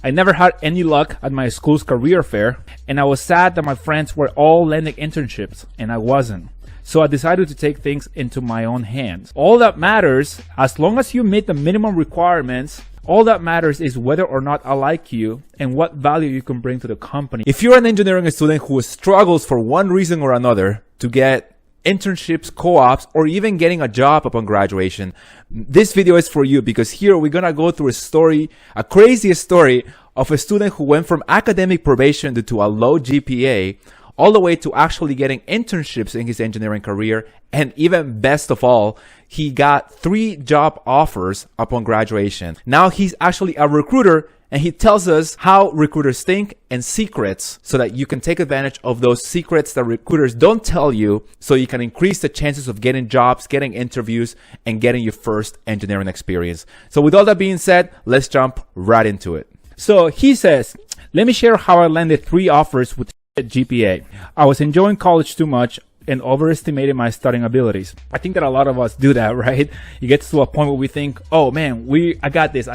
I never had any luck at my school's career fair, and I was sad that my friends were all landing internships and I wasn't. So I decided to take things into my own hands. All that matters, as long as you meet the minimum requirements, all that matters is whether or not I like you and what value you can bring to the company. If you're an engineering student who struggles for one reason or another to get internships, co-ops, or even getting a job upon graduation, this video is for you, because here we're gonna go through a story, a crazy story of a student who went from academic probation due to a low GPA all the way to actually getting internships in his engineering career. And even best of all, he got 3 job offers upon graduation. Now he's actually a recruiter, and he tells us how recruiters think and secrets so that you can take advantage of those secrets that recruiters don't tell you, so you can increase the chances of getting jobs, getting interviews, and getting your first engineering experience. So with all that being said, let's jump right into it. So he says, let me share how I landed 3 offers with GPA. I was enjoying college too much and overestimated my studying abilities. I think that a lot of us do that, right? You get to a point where we think, oh man, I got this,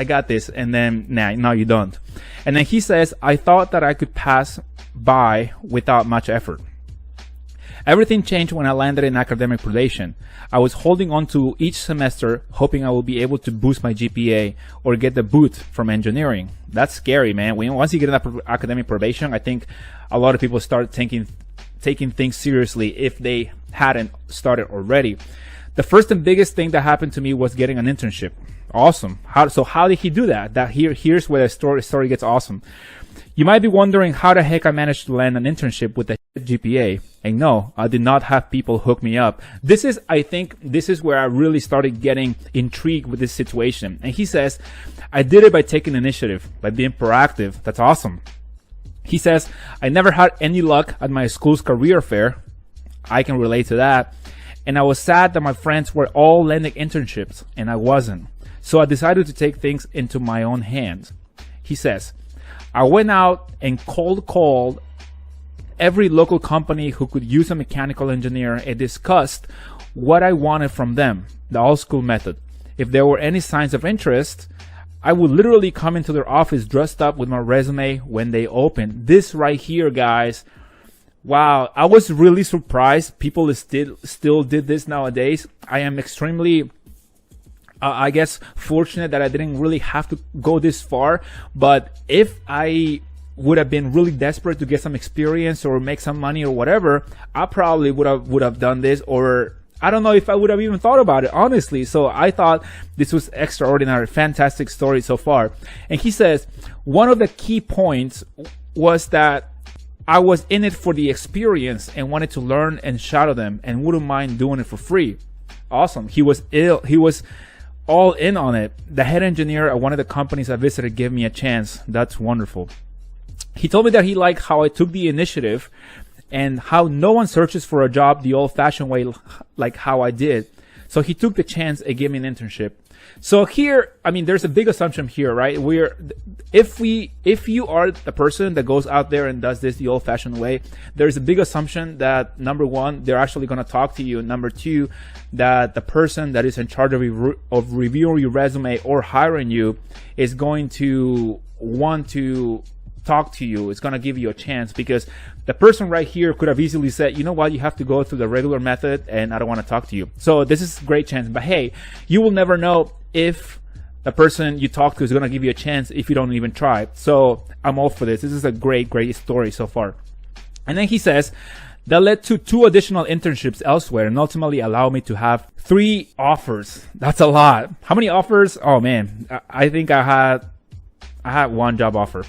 and then now you don't. And then he says, I thought that I could pass by without much effort. Everything changed when I landed in academic probation. I was holding on to each semester, hoping I will be able to boost my GPA or get the boot from engineering. That's scary, man. Once you get in academic probation, I think a lot of people start taking things seriously if they hadn't started already. The first and biggest thing that happened to me was getting an internship. Awesome. How did he do that? Here's where the story gets awesome. You might be wondering how the heck I managed to land an internship with a GPA. And no, I did not have people hook me up. I think this is where I really started getting intrigued with this situation. And he says, I did it by taking initiative, by being proactive. That's awesome. He says, I never had any luck at my school's career fair. I can relate to that. And I was sad that my friends were all landing internships and I wasn't. So I decided to take things into my own hands. He says, I went out and cold called every local company who could use a mechanical engineer and discussed what I wanted from them, the old school method. If there were any signs of interest, I would literally come into their office dressed up with my resume when they opened. This right here, guys. Wow, I was really surprised people still did this nowadays. I am extremely, I guess, fortunate that I didn't really have to go this far. But if I would have been really desperate to get some experience or make some money or whatever, I probably would have done this, or I don't know if I would have even thought about it, honestly. So I thought this was extraordinary. Fantastic story so far. And he says, one of the key points was that I was in it for the experience and wanted to learn and shadow them and wouldn't mind doing it for free. Awesome. He was all in on it. The head engineer at one of the companies I visited gave me a chance. That's wonderful. He told me that he liked how I took the initiative and how no one searches for a job the old-fashioned way like how I did. So he took the chance and gave me an internship. So here, I mean, there's a big assumption here, right? If you are the person that goes out there and does this the old-fashioned way, there's a big assumption that, number one, they're actually going to talk to you. Number two, that the person that is in charge of reviewing your resume or hiring you is going to want to talk to you. It's going to give you a chance, because the person right here could have easily said, you know what, you have to go through the regular method and I don't want to talk to you. So this is a great chance. But hey, you will never know if the person you talk to is going to give you a chance if you don't even try. So I'm all for this. This is a great story so far. And then he says, that led to 2 additional internships elsewhere and ultimately allowed me to have 3 offers. That's a lot. How many offers? Oh man, I think I had 1 job offer.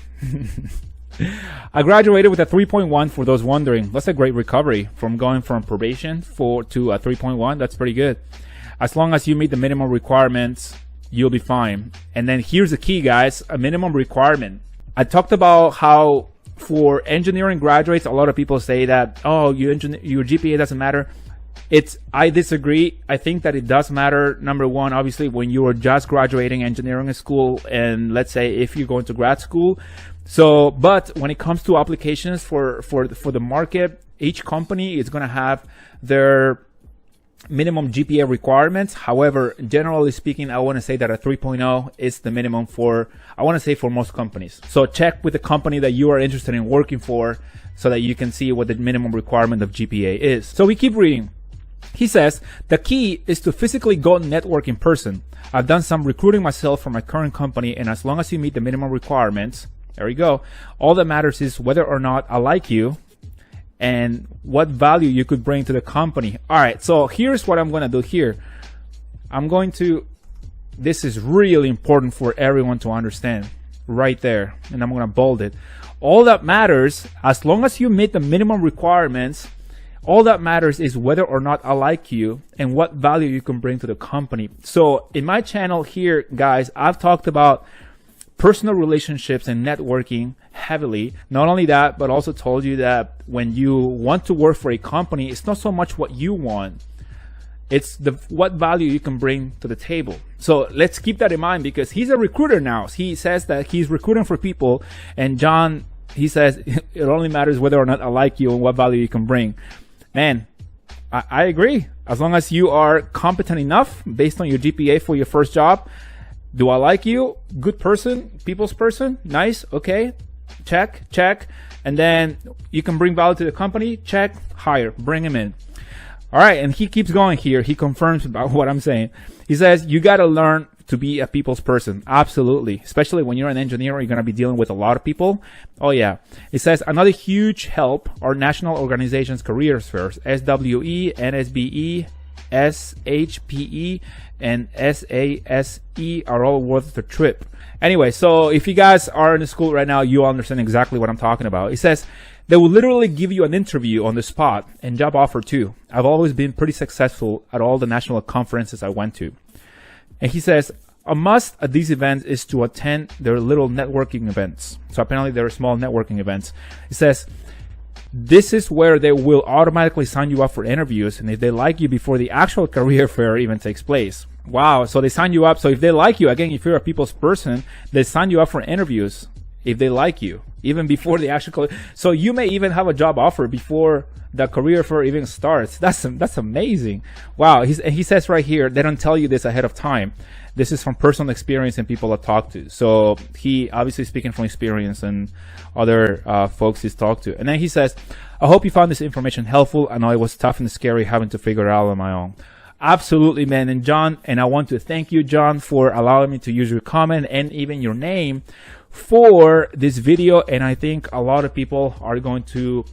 I graduated with a 3.1 for those wondering. That's a great recovery from going from probation to a 3.1. That's pretty good. As long as you meet the minimum requirements, you'll be fine. And then here's the key, guys, a minimum requirement. I talked about how for engineering graduates, a lot of people say that, oh, your GPA doesn't matter. I disagree. I think that it does matter. Number one, obviously, when you are just graduating engineering school, and let's say if you're going to grad school. So, but when it comes to applications for the market, each company is going to have their minimum GPA requirements. However, generally speaking, I want to say that a 3.0 is the minimum for, I want to say, for most companies. So check with the company that you are interested in working for so that you can see what the minimum requirement of GPA is. So we keep reading. He says, the key is to physically go network in person. I've done some recruiting myself for my current company, and as long as you meet the minimum requirements, there you go. All that matters is whether or not I like you and what value you could bring to the company. All right, so here's what I'm going to do here. This is really important for everyone to understand right there, and I'm going to bold it. All that matters, as long as you meet the minimum requirements, all that matters is whether or not I like you and what value you can bring to the company. So in my channel here, guys, I've talked about personal relationships and networking heavily. Not only that, but also told you that when you want to work for a company, it's not so much what you want, it's what value you can bring to the table. So let's keep that in mind, because he's a recruiter now. He says that he's recruiting for people, and John, he says it only matters whether or not I like you and what value you can bring. Man, I agree. As long as you are competent enough based on your GPA for your first job. Do I like you? Good person, people's person, nice, okay, check. And then you can bring value to the company, check, hire, bring him in. All right, and he keeps going here. He confirms about what I'm saying. He says, you got to learn to be a people's person. Absolutely. Especially when you're an engineer, you're going to be dealing with a lot of people. Oh yeah. It says another huge help are national organizations careers fairs. SWE, NSBE, SHPE, and SASE are all worth the trip. Anyway, so if you guys are in the school right now, you understand exactly what I'm talking about. It says they will literally give you an interview on the spot and job offer too. I've always been pretty successful at all the national conferences I went to. And he says, a must at these events is to attend their little networking events. So apparently there are small networking events. He says, this is where they will automatically sign you up for interviews, and if they like you before the actual career fair even takes place. Wow, so they sign you up. So if they like you, again, if you're a people's person, they sign you up for interviews if they like you, even before the actual. So you may even have a job offer before the career fair even starts. That's amazing. Wow. He says right here, they don't tell you this ahead of time. This is from personal experience and people I talked to. So he obviously speaking from experience and other folks he's talked to. And then he says, I hope you found this information helpful. I know it was tough and scary having to figure it out on my own. Absolutely, man. And John, and I want to thank you, John, for allowing me to use your comment and even your name for this video. And I think a lot of people are going to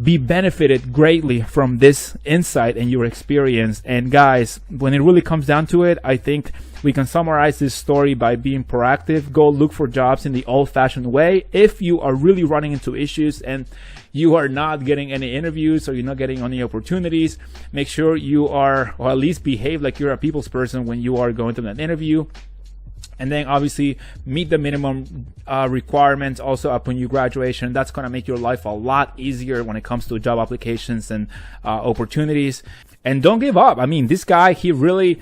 be benefited greatly from this insight and your experience. And guys, when it really comes down to it, I think we can summarize this story by being proactive. Go look for jobs in the old-fashioned way. If you are really running into issues and you are not getting any interviews or you're not getting any opportunities, make sure you are, or at least behave like you're a people's person when you are going to that interview. And then obviously meet the minimum requirements also upon your graduation. That's going to make your life a lot easier when it comes to job applications and opportunities. And don't give up. I mean, this guy, he really,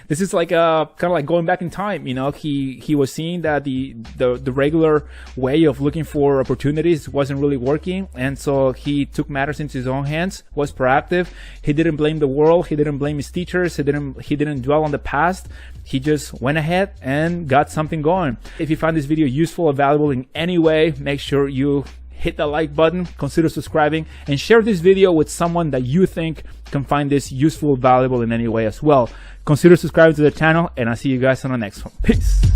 this is like kind of like going back in time. You know, he was seeing that the regular way of looking for opportunities wasn't really working, and so he took matters into his own hands, was proactive. He didn't blame the world. He didn't blame his teachers. He didn't dwell on the past. He just went ahead and got something going. If you found this video useful or valuable in any way, make sure you hit the like button, consider subscribing, and share this video with someone that you think can find this useful, valuable in any way as well. Consider subscribing to the channel, and I'll see you guys on the next one. Peace.